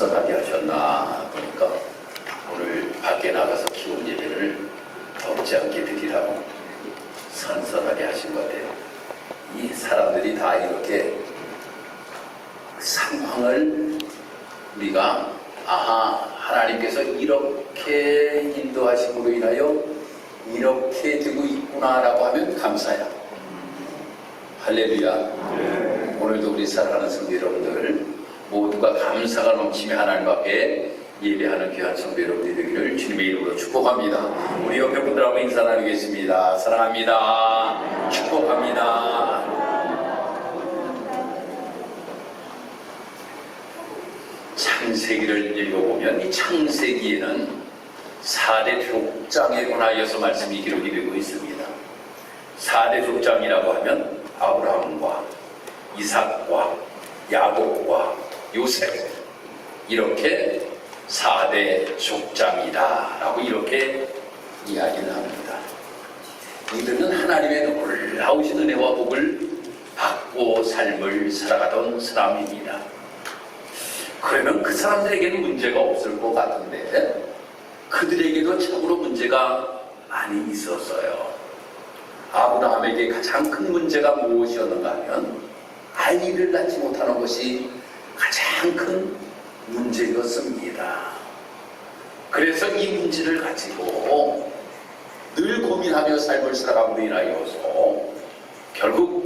선선하게 하셨나 보니까 오늘 밖에 나가서 기온 예배를 덥지 않게 드리라고 선선하게 하신 것 같아요. 이 사람들이 다 이렇게 상황을 우리가 하나님께서 이렇게 인도하심으로 인하여 이렇게 되고 있구나라고 하면 감사야. 할렐루야. 오늘도 우리 사랑하는 성도 여러분들 모두가 감사가 넘치며 하나님 앞에 예배하는 귀한 성도 여러분들이 되기를 주님의 이름으로 축복합니다. 우리 옆에 분들하고 인사 나누겠습니다. 사랑합니다. 축복합니다. 창세기를 읽어보면 이 창세기에는 4대 족장에 관하여서 말씀이 기록이 되고 있습니다. 4대 족장이라고 하면 아브라함과 이삭과 야곱과 요셉, 이렇게 4대 족장이다 라고 이렇게 이야기를 합니다. 이들은 하나님의 놀라우신 은혜와 복을 받고 삶을 살아가던 사람입니다. 그러면 그 사람들에게는 문제가 없을 것 같은데 그들에게도 참으로 문제가 많이 있었어요. 아브라함에게 가장 큰 문제가 무엇이었는가 하면 아이를 낳지 못하는 것이 가장 큰 문제였습니다. 그래서 이 문제를 가지고 늘 고민하며 삶을 살아감으로 인하여서 결국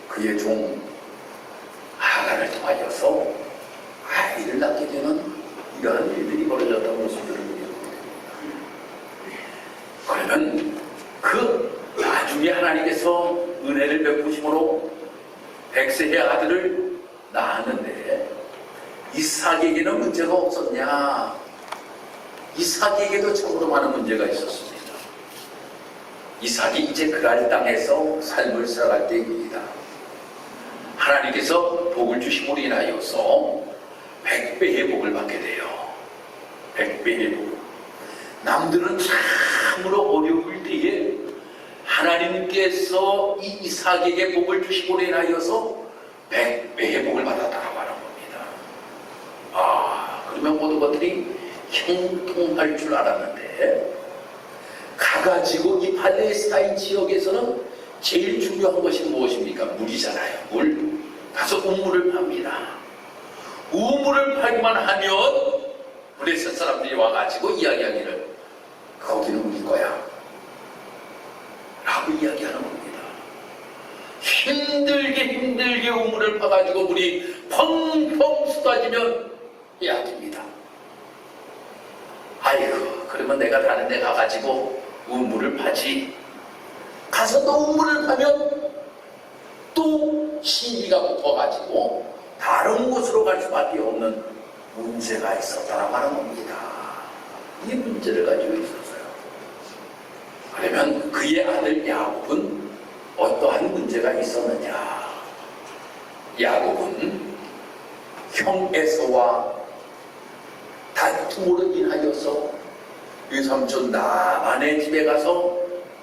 그의 종 하갈을 통하여서 아이를 낳게 되는 이러한 일들이 벌어졌다는 모습들을 우리가 보게 됩니다. 그러면 그 나중에 하나님께서 은혜를 베푸심으로 백세의 아들을 낳았는데 이삭에게는 문제가 없었냐? 이삭에게도 참으로 많은 문제가 있었습니다. 이삭이 이제 그랄 땅에서 삶을 살아갈 때입니다. 하나님께서 복을 주심으로 인하여서 100배의 복을 받게 돼요. 100배의 복. 남들은 참으로 어려울 때에 하나님께서 이 이삭에게 복을 주심으로 인하여서 100배의 복을 받았다고 하는 겁니다. 그러면 모든 것들이 형통할 줄 알았는데 가가지고 이 팔레스타인 지역에서는 제일 중요한 것이 무엇입니까? 물이잖아요. 물. 가서 우물을 팝니다. 우물을 팔기만 하면 블레셋 사람들이 와가지고 이야기하기를 거기는 우리 거야 라고 이야기하는 겁니다. 힘들게 우물을 파가지고 물이 펑펑 쏟아지면 약입니다. 아이고 그러면 내가 다른 데 가가지고 우물을 파지. 가서 또 우물을 파면 또 시비가 붙어가지고 다른 곳으로 갈 수밖에 없는 문제가 있었다라고 하는 겁니다. 이 문제를 가지고 있었어요. 그러면 그의 아들 야곱은 어떠한 문제가 있었느냐? 야곱은 형 에서와 다툼으로 인하여서 외삼촌 라반의 집에 가서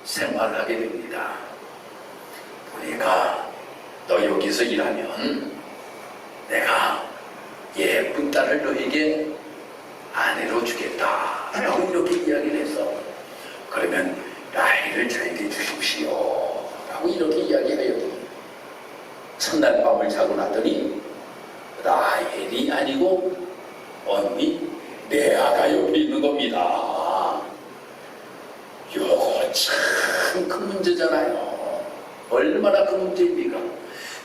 생활을 하게 됩니다. 보니까 너 여기서 일하면 내가 예쁜 딸을 너에게 아내로 주겠다 라고 이렇게 이야기를 해서 그러면 라헬을 저에게 주십시오 라고 이렇게 이야기하여 첫날 밤을 자고 났더니 라헬이 아니고 언니 레아가 옆에 있는 겁니다. 요거 참 큰 문제잖아요. 얼마나 큰 문제입니까?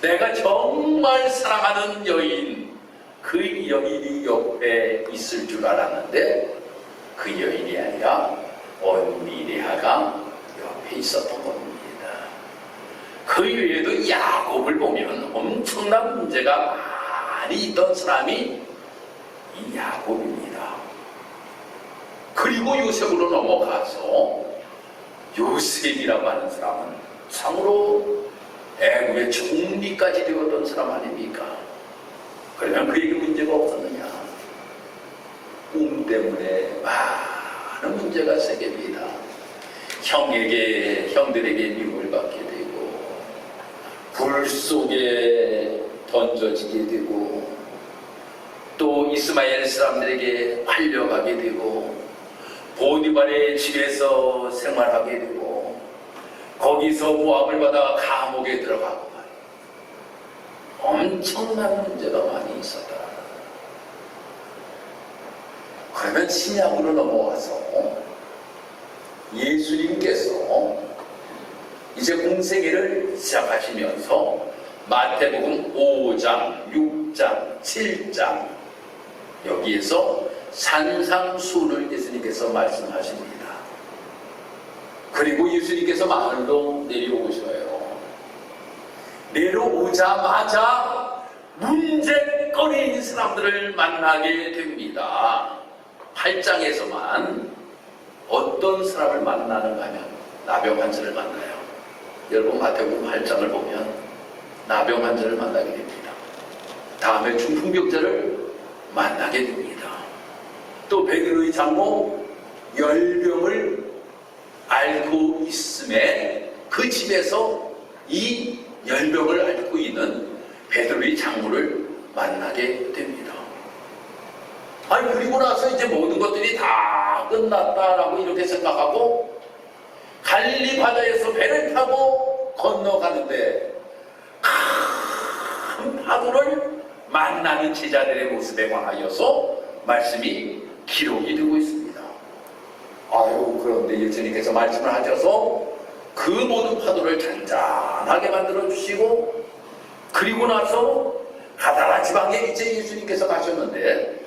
내가 정말 사랑하는 여인, 그 여인이 옆에 있을 줄 알았는데 그 여인이 아니라 언니 레아가 옆에 있었던 겁니다. 그 외에도 야곱을 보면 엄청난 문제가 많이 있던 사람이 이 야곱입니다. 그리고 요셉으로 넘어가서 요셉이라고 하는 사람은 참으로 애국의 총리까지 되었던 사람 아닙니까? 그러면 그에게 문제가 없었느냐? 때문에 많은 문제가 생깁니다. 형들에게 미움을 받게 되고 불 속에 던져지게 되고 또 이스마엘 사람들에게 팔려가게 되고 보디발의 집에서 생활하게 되고 거기서 모함을 받아 감옥에 들어가고 엄청난 문제가 많이 있었다. 그러면 신약으로 넘어와서 예수님께서 이제 공생애를 시작하시면서 마태복음 5장, 6장, 7장 여기에서 산상수훈을 예수님께서 말씀하십니다. 그리고 예수님께서 마을로 내려오셔요. 내려오자마자 문제거리인 사람들을 만나게 됩니다. 8장에서만 어떤 사람을 만나는가 하면 나병 환자를 만나요. 여러분 마태복음 8장을 보면 나병 환자를 만나게 됩니다. 다음에 중풍병자를 만나게 됩니다. 또 베드로의 장모 열병을 앓고 있음에 그 집에서 이 열병을 앓고 있는 베드로의 장모를 만나게 됩니다. 아니 그리고 나서 이제 모든 것들이 다 끝났다라고 이렇게 생각하고 갈릴리 바다에서 배를 타고 건너가는데 큰 파도를 만나는 제자들의 모습에 관하여서 말씀이 기록이 되고 있습니다. 아유 그런데 예수님께서 말씀을 하셔서 그 모든 파도를 잔잔하게 만들어 주시고 그리고 나서 가다라 지방에 이제 예수님께서 가셨는데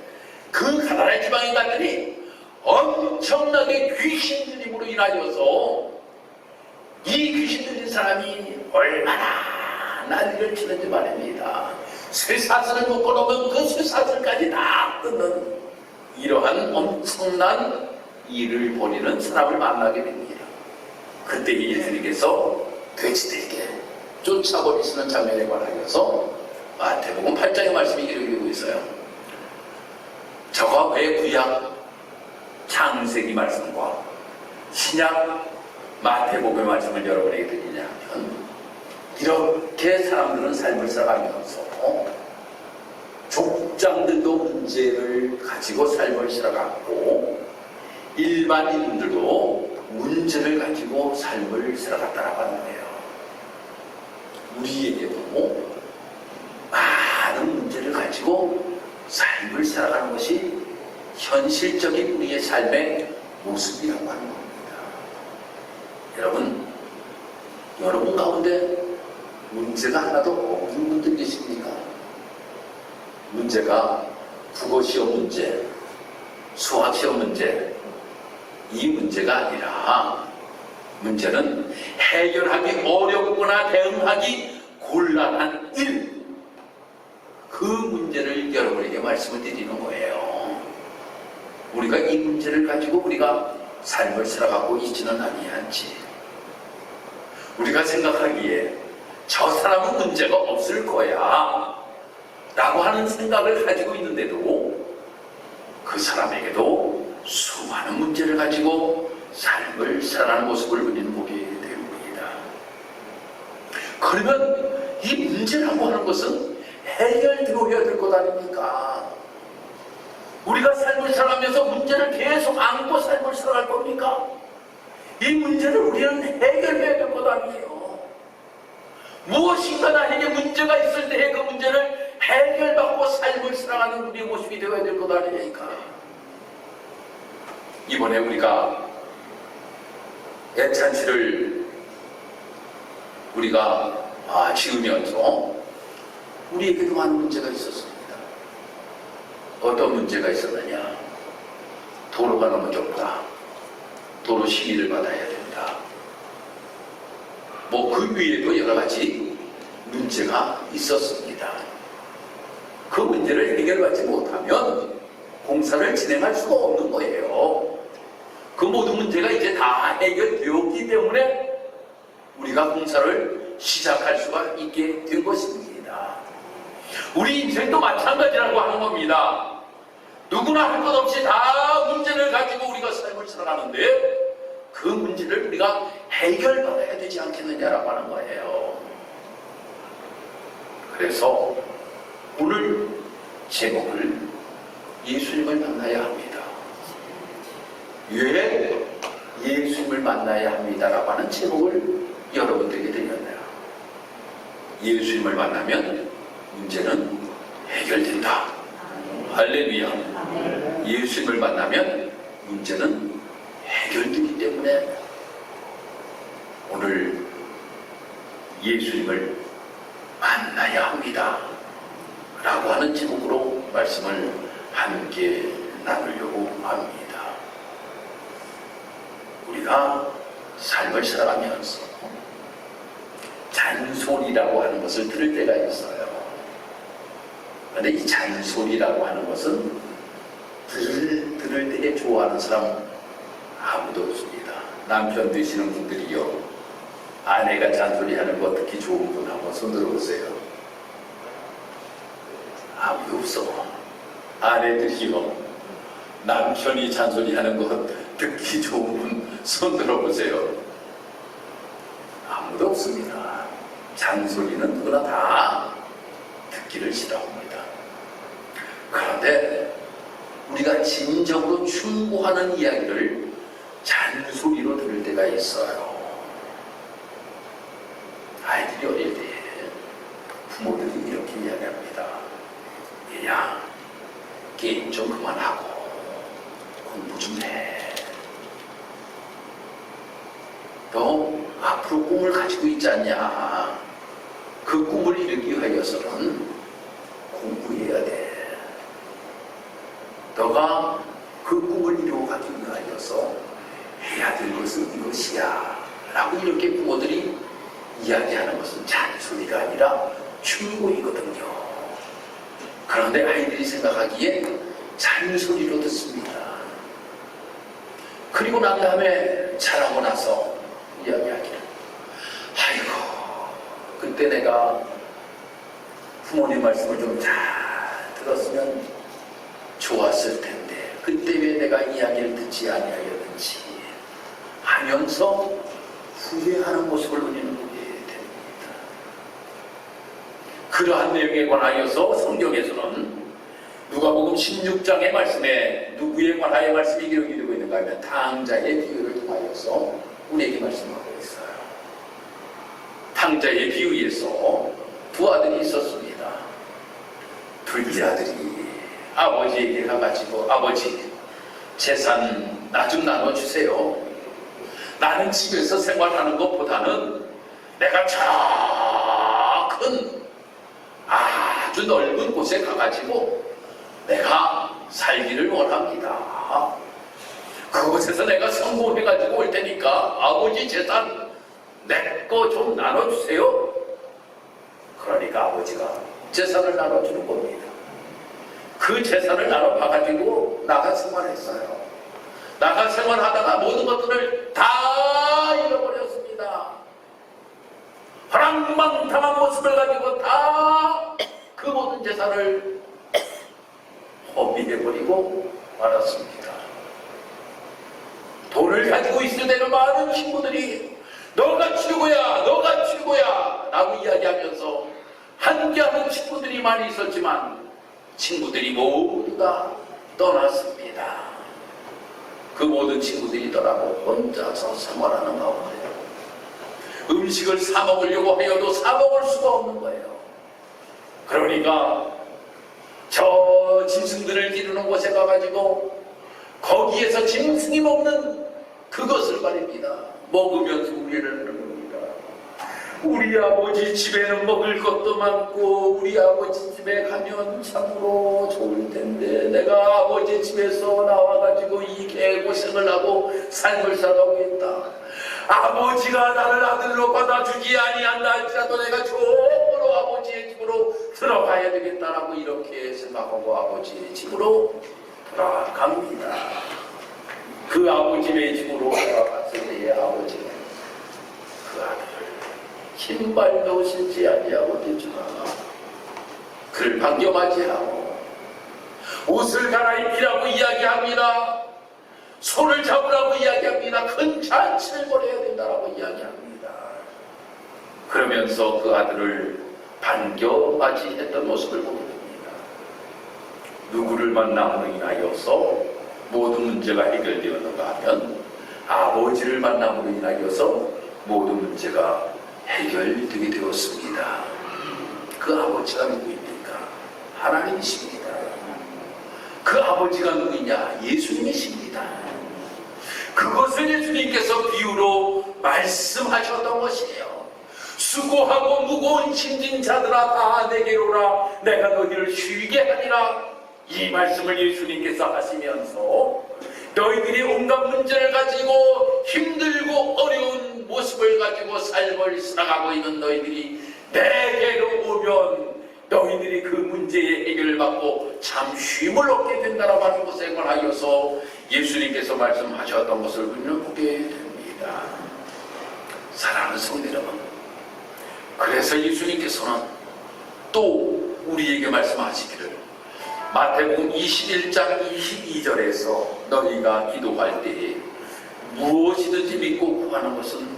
그 가다라 지방에 갔더니 엄청나게 귀신 들림으로 인하여서 이 귀신 들린 사람이 얼마나 난리를 치는지 말입니다. 쇠사슬을 묶어놓으면 그 쇠사슬까지 다 끊는 이러한 엄청난 일을 벌이는 사람을 만나게 됩니다. 그때 예수님께서 돼지들에게 쫓아버리시는 장면에 관하여서 마태복음 8장의 말씀이 기록되고 있어요. 저가 왜 구약 창세기 말씀과 신약 마태복음의 말씀을 여러분에게 드리냐 하면 이렇게 사람들은 삶을 살아가면서 족장들도 문제를 가지고 삶을 살아갔고 일반인들도 문제를 가지고 삶을 살아갔다라고 하는 거예요. 우리에게도 많은 문제를 가지고 삶을 살아가는 것이 현실적인 우리의 삶의 모습이라고 하는 겁니다. 여러분 가운데 문제가 하나도 없는 분들 계십니까? 문제가 국어시험 문제, 수학시험 문제, 이 문제가 아니라 문제는 해결하기 어렵거나 대응하기 곤란한 일, 그 문제를 여러분에게 말씀을 드리는 거예요. 우리가 이 문제를 가지고 우리가 삶을 살아가고 있지는 아니한지 우리가 생각하기에 저 사람은 문제가 없을 거야 라고 하는 생각을 가지고 있는데도 그 사람에게도 수많은 문제를 가지고 삶을 살아가는 모습을 우리는 보게 됩니다. 그러면 이 문제라고 하는 것은 해결되어야 될 것 아닙니까? 우리가 삶을 살아가면서 문제를 계속 안고 삶을 살아갈 겁니까? 이 문제를 우리는 해결해야 될 것 아니에요. 무엇인가 나에게 문제가 있을 때 그 문제를 해결받고 삶을 살아가는 우리의 모습이 되어야 될 것 아니니까. 이번에 우리가 애찬시를 우리가 지으면서 우리에게도 많은 문제가 있었습니다. 어떤 문제가 있었느냐? 도로가 너무 좁다. 도로 시비를 받아야 된다. 그 위에도 여러 가지 문제가 있었습니다. 그 문제를 해결받지 못하면 공사를 진행할 수가 없는 거예요. 그 모든 문제가 이제 다 해결되었기 때문에 우리가 공사를 시작할 수가 있게 된 것입니다. 우리 인생도 마찬가지라고 하는 겁니다. 누구나 할 것 없이 다 문제를 가지고 우리가 삶을 살아가는데 그 문제를 우리가 해결받아야 되지 않겠느냐라고 하는 거예요. 그래서 오늘 제목을 예수님을 만나야 합니다. 왜 예수님을 만나야 합니다라고 하는 제목을 여러분들에게 드렸네요. 예수님을 만나면 문제는 해결된다. 할렐루야. 예수님을 만나면 문제는 해결되기 때문에 오늘 예수님을 만나야 합니다 라고 하는 제목으로 말씀을 함께 나누려고 합니다. 우리가 삶을 살아가면서 잔소리라고 하는 것을 들을 때가 있어요. 그런데 이 잔소리라고 하는 것은 들을 때 좋아하는 사람 아무도 없습니다. 남편 되시는 분들이요, 아내가 잔소리하는 거 듣기 좋은 분 한번 손 들어보세요. 아무도 없어. 아내들이요, 남편이 잔소리하는 거 듣기 좋은 분 손 들어보세요. 아무도 없습니다. 잔소리는 누구나 다 듣기를 싫어합니다. 그런데 우리가 진정으로 충고하는 이야기를 잔소리로 들을 때가 있어요. 아이들이 어릴 때 부모들이 이렇게 이야기합니다. 얘야, 게임 좀 그만하고 공부 좀 해. 너 앞으로 꿈을 가지고 있지 않냐? 그 꿈을 이루기 위해서는 공부해야 돼. 너가 그 꿈을 이루어가기 위하여서 해야 될 것은 이것이야 라고 이렇게 부모들이 이야기하는 것은 잔소리가 아니라 충고이거든요. 그런데 아이들이 생각하기에 잔소리로 듣습니다. 그리고 난 다음에 자라고 나서 이야기하기를, 아이고 그때 내가 부모님 말씀을 좀 잘 들었으면 좋았을 텐데 그때 왜 내가 이야기를 듣지 아니하였는지 하면서 후회하는 모습을 우리는 보게 됩니다. 그러한 내용에 관하여서 성경에서는 누가복음 16장의 말씀에 누구에 관하여 말씀이 기록이 되고 있는가 하면 탕자의 비유를 통하여서 우리에게 말씀하고 있어요. 탕자의 비유에서 두 아들이 있었습니다. 둘째 아들이 아버지에게 가가지고, 아버지 재산 나 좀 나눠주세요. 나는 집에서 생활하는 것보다는 내가 저 큰 아주 넓은 곳에 가가지고 내가 살기를 원합니다. 그곳에서 내가 성공해가지고 올 테니까 아버지 재산 내 거 좀 나눠주세요. 그러니까 아버지가 재산을 나눠주는 겁니다. 그 재산을 나눠봐가지고 나가 생활했어요. 나가 생활하다가 모든 것들을 다 잃어버렸습니다. 허랑방탕한 모습을 가지고 다 그 모든 재산을 허비해버리고 말았습니다. 돈을 가지고 있을 때는 많은 친구들이 너가 최고야, 너가 최고야 라고 이야기하면서 함께하는 친구들이 많이 있었지만 친구들이 모두 다 떠났습니다. 그 모든 친구들이 떠나고 혼자서 생활하는 가운데 음식을 사 먹으려고 하여도 사 먹을 수가 없는 거예요. 그러니까 저 짐승들을 기르는 곳에 가가지고 거기에서 짐승이 먹는 그것을 말입니다. 먹으면서 우리를 하는 겁니다. 우리 아버지 집에는 먹을 것도 많고 우리 아버지 집에 가면 참으로 좋을 텐데 내가 아버지 집에서 나와가지고 이 개고생을 하고 삶을 살아가고 있다. 아버지가 나를 아들로 받아주지 아니한다 할지라도 내가 조금으로 아버지의 집으로 들어가야 되겠다라고 이렇게 생각하고 아버지의 집으로 돌아갑니다. 그 아버지의 집으로 돌아갔을 때의 아버지는 그 아들을 신발도 신지 아니하고 되지만 그를 반겨맞이하고 옷을 갈아입히라고 이야기합니다. 손을 잡으라고 이야기합니다. 큰 잔치를 벌여야 된다라고 이야기합니다. 그러면서 그 아들을 반겨맞이했던 모습을 보게 됩니다. 누구를 만남으로 인하여서 모든 문제가 해결되었는가 하면 아버지를 만남으로 인하여서 모든 문제가 해결되게 되었습니다. 그 아버지가 누구입니까? 하나님이십니다. 그 아버지가 누구냐? 예수님이십니다. 그것을 예수님께서 비유로 말씀하셨던 것이에요. 수고하고 무거운 짐진 자들아 다 내게로 오라 내가 너희를 쉬게 하리라. 이 말씀을 예수님께서 하시면서 너희들이 온갖 문제를 가지고 힘들고 어려운 모습을 가지고 삶을 살아가고 있는 너희들이 내게로 오면 너희들이 그 문제의 해결을 받고 참 쉼을 얻게 된다라고 하는 것에 관하여서 예수님께서 말씀하셨던 것을 우리는 보게 됩니다. 사랑하는 성도 여러분, 그래서 예수님께서는 또 우리에게 말씀하시기를 마태복음 21장 22절에서 너희가 기도할 때에 무엇이든지 믿고 구하는 것은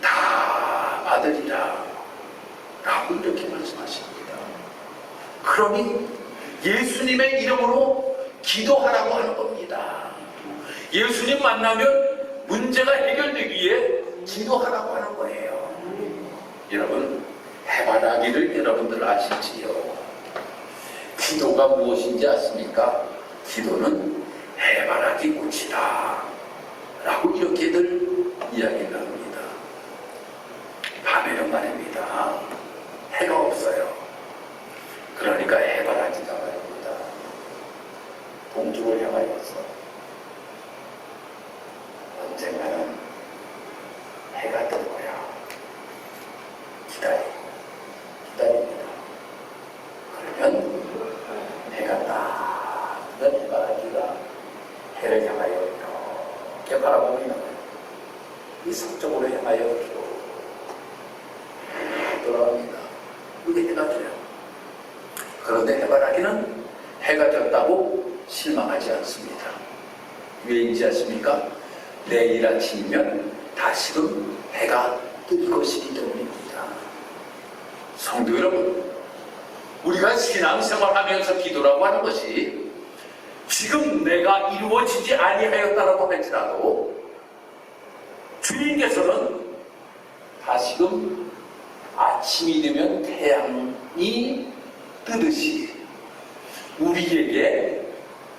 다 받으리라 라고 이렇게 말씀하십니다. 그러니 예수님의 이름으로 기도하라고 하는 겁니다. 예수님 만나면 문제가 해결되기 위해 기도하라고 하는 거예요. 여러분, 해바라기를 여러분들 아시지요? 기도가 무엇인지 아십니까? 기도는 해바라기 꽃이다 라고 이렇게들 이야기를 합니다. 밤에는 말입니다, 해가 없어요. 그러니까 해바라기가 말입니다, 동쪽을 향하여서 언젠가는 해가 뜰 거야. 기다립니다. 그러면 해가 딱 뜨면 해바라기가 해를 향하여 이렇게 바라보고 있는 거예요. 이 서쪽으로 향하여 쭉 돌아갑니다. 이게 해가 떠요. 그런데 해바라기는 해가 졌다고 실망하지 않습니다. 왜인지 아십니까? 내일 아침이면 다시금 해가 뜰 것이기 때문입니다. 성도 여러분, 우리가 신앙생활하면서 기도라고 하는 것이 지금 내가 이루어지지 아니하였다라고 할지라도 주님께서는 다시금 아침이 되면 태양이 뜨듯이 우리에게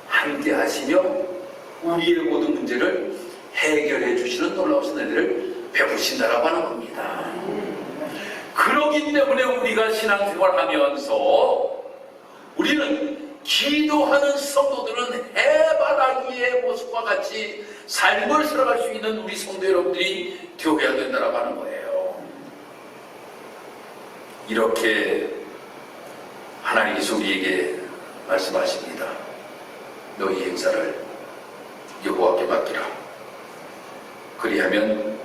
함께 하시며 우리의 모든 문제를 해결해 주시는 놀라우신 은혜를 베푸신다라고 하는 겁니다. 그러기 때문에 우리가 신앙생활하면서 우리는 기도하는 성도들은 해바라기의 모습과 같이 삶을 살아갈 수 있는 우리 성도 여러분들이 되어야 된다라고 하는 거예요. 이렇게 하나님께서 우리에게 말씀하십니다. 너희 행사를 여호와께 맡기라. 그리하면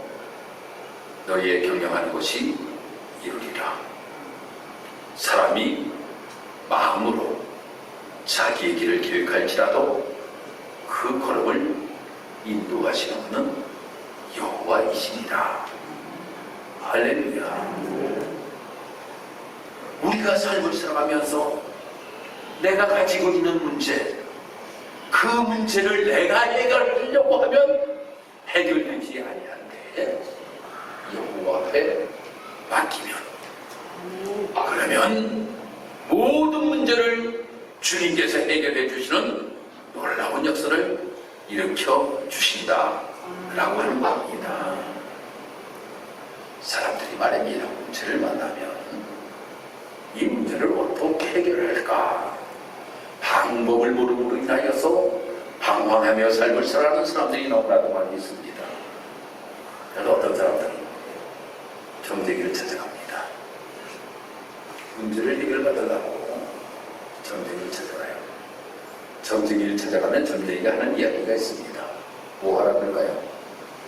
너희의 경영하는 것이 이루리라. 사람이 마음으로 자기의 길을 계획할지라도 그 걸음을 인도하시는 분은 여호와이시니라. 할렐루야. 우리가 삶을 살아가면서 내가 가지고 있는 문제, 그 문제를 내가 해결하려고 하면 해결되지 아니한데 여호와 앞에 맡기면, 그러면 모든 문제를 주님께서 해결해 주시는 놀라운 역사를 일으켜 주신다라고 하는 겁니다. 사람들이 말입니다. 문제를 만나면 이 문제를 어떻게 해결할까 방법을 모름으로 인하여서 방황하며 삶을 살아가는 사람들이 너무나도 많이 있습니다. 그래서 어떤 사람들은 점쟁이를 찾아갑니다. 문제를 해결받으려고 점쟁이를 찾아가요. 점쟁이를 찾아가면 점쟁이가 하는 이야기가 있습니다. 뭐 하라 그럴까요?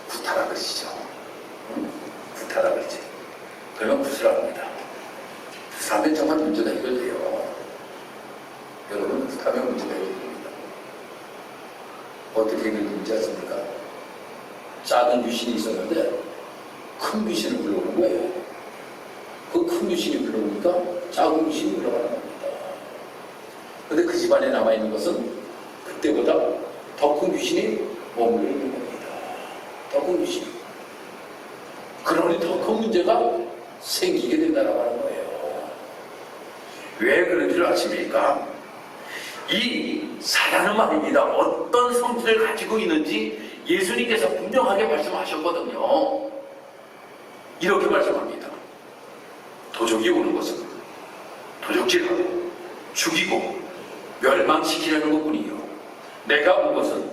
굿하라 그러시죠. 굿하라 그러지. 그러면 굿을 합니다. 굿하면 정말 문제가 해결돼요. 여러분, 굿하면 문제가 해결됩니다. 어떻게 해결되는지 아십니까? 작은 귀신이 있었는데 큰 귀신을 불러오는 거예요. 그 큰 귀신이 불러오니까 작은 귀신이 올라가는 겁니다. 근데 그 집안에 남아있는 것은 그때보다 더 큰 귀신이 머물러 있는 겁니다. 더 큰 귀신. 그러니 더 큰 문제가 생기게 된다고 하는 거예요. 왜 그런지를 아십니까? 이 사단은 말입니다. 어떤 성질을 가지고 있는지 예수님께서 분명하게 말씀하셨거든요. 이렇게 말씀합니다. 도적이 오는 것은 도적질하고 죽이고 멸망시키려는 것뿐이요, 내가 온 것은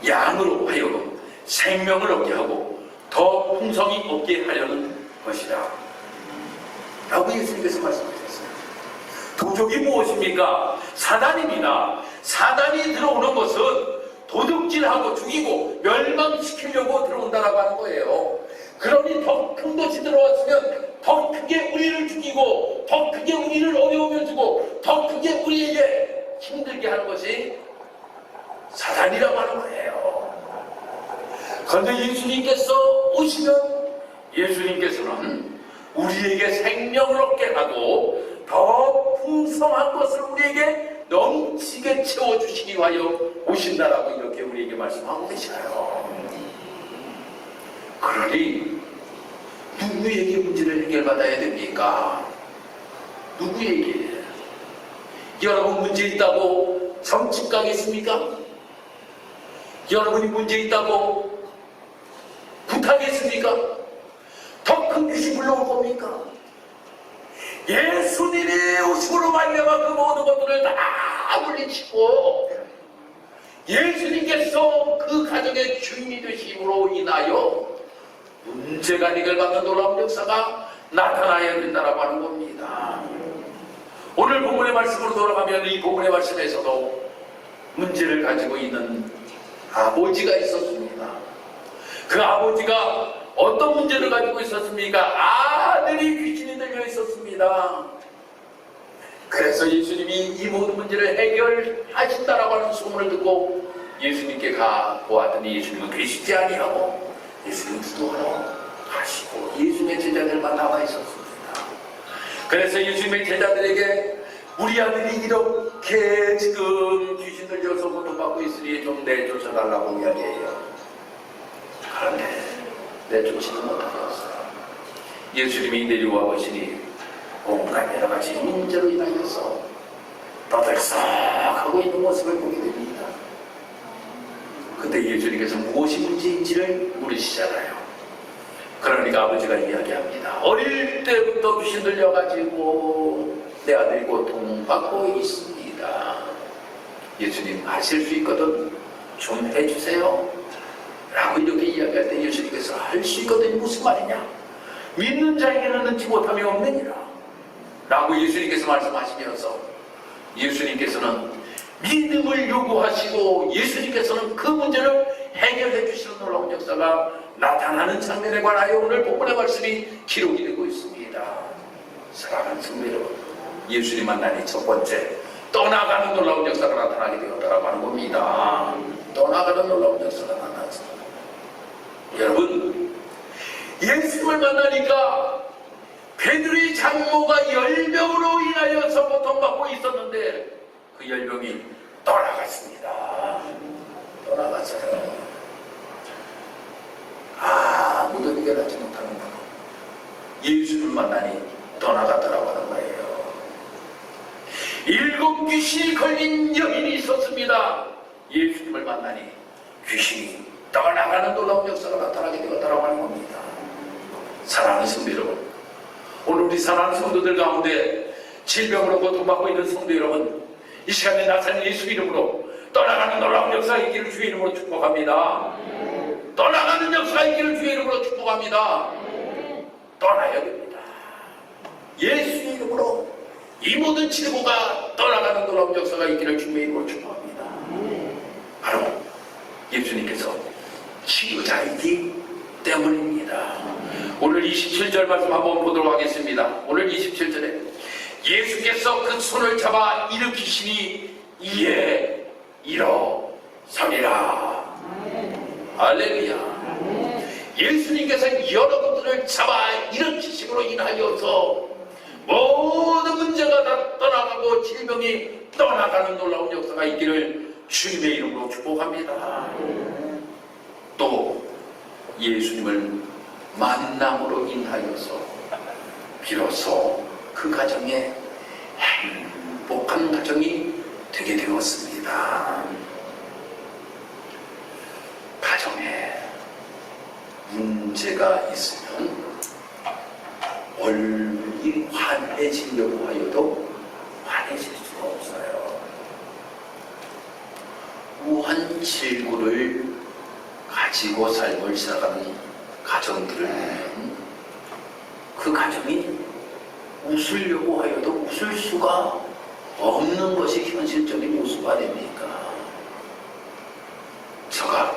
양으로 하여금 생명을 얻게 하고 더 풍성히 얻게 하려는 것이다 라고 예수님께서 말씀하셨어요. 도적이 무엇입니까? 사단입니다. 사단이 들어오는 것은 도둑질하고 죽이고 멸망시키려고 들어온다라고 하는 거예요. 그러니 더 큰 것이 들어왔으면 더 크게 우리를 죽이고 더 크게 우리를 어려움을 주고 더 크게 우리에게 힘들게 하는 것이 사단이라고 하는 거예요. 그런데 예수님께서 오시면 예수님께서는 우리에게 생명을 얻게 하고 더 풍성한 것을 우리에게 넘치게 채워주시기 위하여 오신다라고 이렇게 우리에게 말씀하고 계시나요? 그러니 누구에게 문제를 해결받아야 됩니까? 누구에게? 여러분 문제 있다고 점집 가겠습니까? 여러분이 문제 있다고 굿하겠습니까? 더 큰 귀신 불러올 겁니까? 예수님이 오심으로 말미암아 그 모든 것들을 다 물리치고 예수님께서 그 가정의 주인이 되심으로 인하여 문제가 해결받는 놀라운 역사가 나타나야 된다고 하는 겁니다. 오늘 본문의 말씀으로 돌아가면 이 본문의 말씀에서도 문제를 가지고 있는 아버지가 있었습니다. 그 아버지가 어떤 문제를 가지고 있었습니까? 아들이 귀신이 들려 있었습니다. 그래서 예수님이 이 모든 문제를 해결하신다라고 하는 소문을 듣고 예수님께 가 보았더니 예수님은 계시지 아니하고 예수님 기도하러 가시고 예수님의 제자들만 남아 있었습니다. 그래서 예수님의 제자들에게 우리 아들이 이렇게 지금 귀신 들려서 고통받고 있으니 좀 내쫓아달라고 이야기해요. 그런데 내쫓지는 못하였어요. 예수님이 내려와 보시니 온갖 여러 가지 문제로 인하여서 떠들썩하고 있는 모습을 보게 됩니다. 그때 예수님께서 무엇이 문제인지를 물으시잖아요. 그러니까 아버지가 이야기합니다. 어릴 때부터 귀신 들려가지고 내 아들이 고통받고 있습니다. 예수님 하실 수 있거든 좀 해주세요 라고 이렇게 이야기할 때 예수님께서 할 수 있거든 무슨 말이냐, 믿는 자에게는 능치 못함이 없느니라 라고 예수님께서 말씀하시면서 예수님께서는 믿음을 요구하시고 예수님께서는 그 문제를 해결해 주시는 놀라운 역사가 나타나는 장면에 관하여 오늘 본문의 말씀이 기록이 되고 있습니다. 사랑하는 성도 여러분, 예수님 만나니 첫 번째 떠나가는 놀라운 역사가 나타나게 되었다고 하는 겁니다. 떠나가는 놀라운 역사가 나타났습니다. 여러분, 예수님을 만나니까 베드로의 장모가 열병으로 인하여서 고통받고 있었는데 그 열병이 떠나갔습니다. 떠나갔어요. 아무도 해결하지 못하는 거로 예수를 만나니 떠나갔더라고 하는 거예요. 7 귀신이 걸린 여인이 있었습니다. 예수님을 만나니 귀신이 떠나가는 놀라운 역사가 나타나게 되었다고 하는 겁니다. 사랑하는 성도 여러분, 오늘 우리 사랑하는 성도들 가운데 질병으로 고통받고 있는 성도 여러분, 이 시간에 나타난 예수 이름으로 떠나가는 놀라운 역사가 있기를 주의 이름으로 축복합니다. 떠나가는 역사가 있기를 주의 이름으로 축복합니다. 떠나야 됩니다. 예수 이름으로 이 모든 질고가 떠나가는 놀라운 역사가 있기를 주의 이름으로 축복합니다. 바로 예수님께서 치유자이기 때문입니다. 오늘 27절 말씀 한번 보도록 하겠습니다. 오늘 27절에 예수께서 그 손을 잡아 일으키시니 이에 일어서리라. 할렐루야. 예수님께서 여러분들을 잡아 일으키심으로 인하여서 모든 문제가 다 떠나가고 질병이 떠나가는 놀라운 역사가 있기를 주님의 이름으로 축복합니다. 또 예수님을 만남으로 인하여서 비로소 그 가정에 행복한 가정이 되게 되었습니다. 가정에 문제가 있으면 얼굴이 환해지려고 하여도 환해질 수가 없어요. 무한질구를 가지고 삶을 시작하는 가정들을 보면 그 가정이 웃으려고 하여도 웃을 수가 없는 것이 현실적인 모습 아닙니까? 제가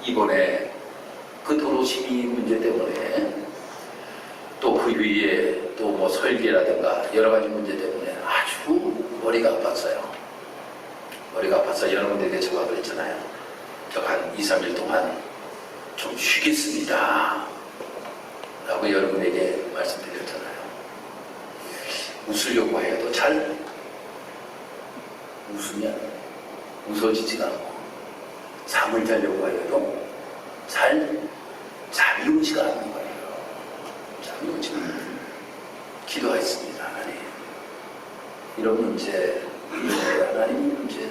이번에 그 도로시비 문제 때문에 또 그 위에 또 뭐 설계라든가 여러 가지 문제 때문에 아주 머리가 아팠어요. 머리가 아파서 여러분들에게 제가 그랬잖아요. 제가 한 2, 3일 동안 좀 쉬겠습니다 라고 여러분에게 말씀드렸잖아요. 웃으려고 해도 잘 웃으면 웃어지지가 않고 잠을 자려고 해도 잘 잠이 오지가 않는 거예요. 잠이 오지가 않아요. 기도했습니다. 하나님, 이런 문제, 하나님 문제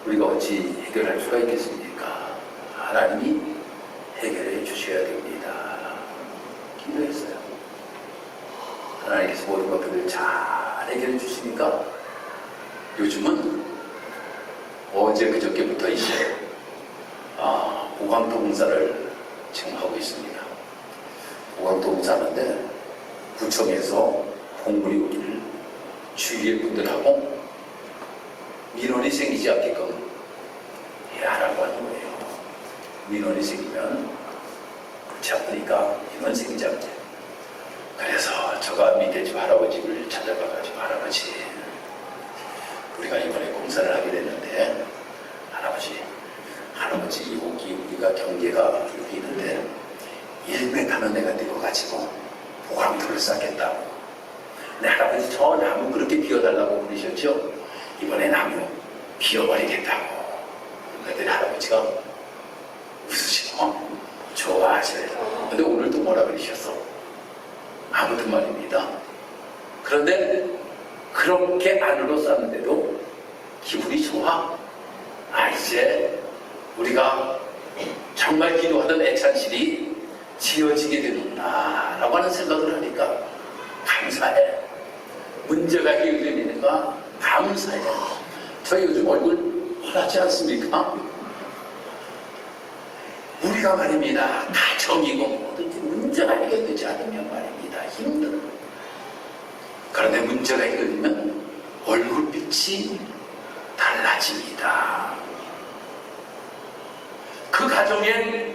우리가 어찌 해결할 수가 있겠습니까? 하나님이 해결해 주셔야 됩니다. 기도했어요. 하나님께서 모든 것들을 잘 해결해 주시니까 요즘은 어제 그저께부터 이제 보강토 공사를 지금 하고 있습니다. 보강토 공사하는데 구청에서 공무리 우리를 주위의 분들하고 민원이 생기지 않게끔 해야라고 하는 거예요. 민원이 생기면 그렇지 않으니까 민원 생기지 않게. 그래서 제가 밑에 집 할아버지를 찾아가가지고 할아버지, 우리가 이번에 공사를 하게 됐는데 할아버지 여기 우리가 경계가 여기 있는데 1m는 내가 들어가지고 보강토를 쌓겠다고. 근데 할아버지 저 나무 그렇게 비워달라고 그러셨죠? 이번에 나무 비워버리겠다고. 그랬더니 할아버지가 웃으시고 좋아하셔요. 근데 오늘도 뭐라 그러셨어? 아무튼 말입니다. 그런데 그렇게 안으로 쌓는데도 기분이 좋아. 이제 우리가 정말 기도하던 애찬실이 지어지게 되는구나 라고 하는 생각을 하니까 감사해. 문제가 해결되니까 감사해. 저 요즘 얼굴 환하지 않습니까? 우리가 말입니다. 가정이고 뭐든지 문제가 해결되지 않으면 말입니다. 힘들어. 그런데 문제가 해결되면 얼굴빛이 달라집니다. 그 가정에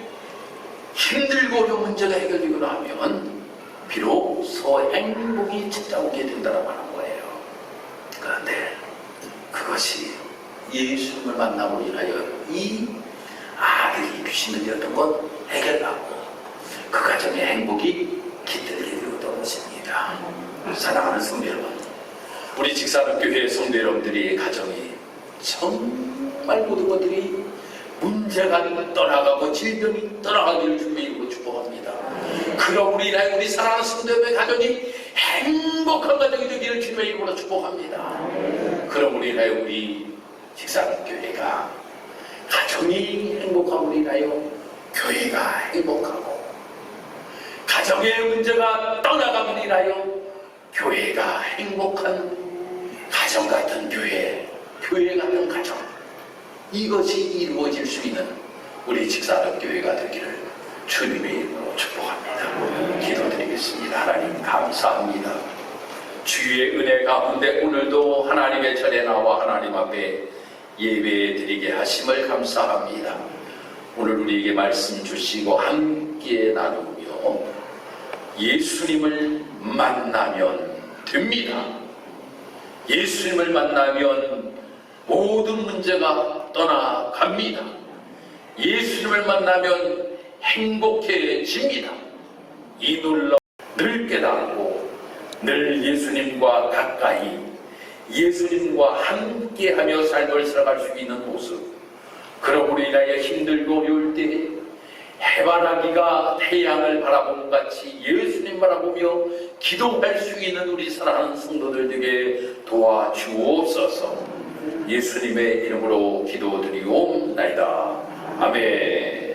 힘들고 어려운 문제가 해결되고 나면 비로소 행복이 찾아오게 된다고 하는 거예요. 그런데 그것이 예수님을 만남으로 인하여 이 아들이 귀신을 들었던 것 해결받고 그 가정의 행복이 깃들게 되었던 것입니다. 사랑하는 성도 여러분, 우리 직사학교회 성도 여러분들이 가정이 정말 모든 것들이 문제가 떠나가고 질병이 떠나가기를 주님의 이름으로 축복합니다. 그러므로 인하여 우리 사랑하는 성도의 가정이 행복한 가정이 되기를 주님의 이름으로 축복합니다. 그러므로 인하여 우리 직사학교회가 가정이 행복함으로 인하여 교회가 행복하고 가정의 문제가 떠나감으로 인하여 교회가 행복한 가정 같은 교회, 교회 같은 가정, 이것이 이루어질 수 있는 우리 직사학교회가 되기를 주님의 이름으로 축복합니다. 기도드리겠습니다. 하나님 감사합니다. 주의 은혜 가운데 오늘도 하나님의 전에 나와 하나님 앞에 예배 드리게 하심을 감사합니다. 오늘 우리에게 말씀 주시고 함께 나누며 예수님을 만나면 됩니다. 예수님을 만나면 모든 문제가 떠나갑니다. 예수님을 만나면 행복해집니다. 이 놀라움 늘 깨닫고 늘 예수님과 가까이 예수님과 함께하며 삶을 살아갈 수 있는 모습, 그러므로 인하여 힘들고 어려울 때 해바라기가 태양을 바라보는 같이 예수님 바라보며 기도할 수 있는 우리 사랑하는 성도들 되게 도와주옵소서. 예수님의 이름으로 기도드리옵나이다. 아멘.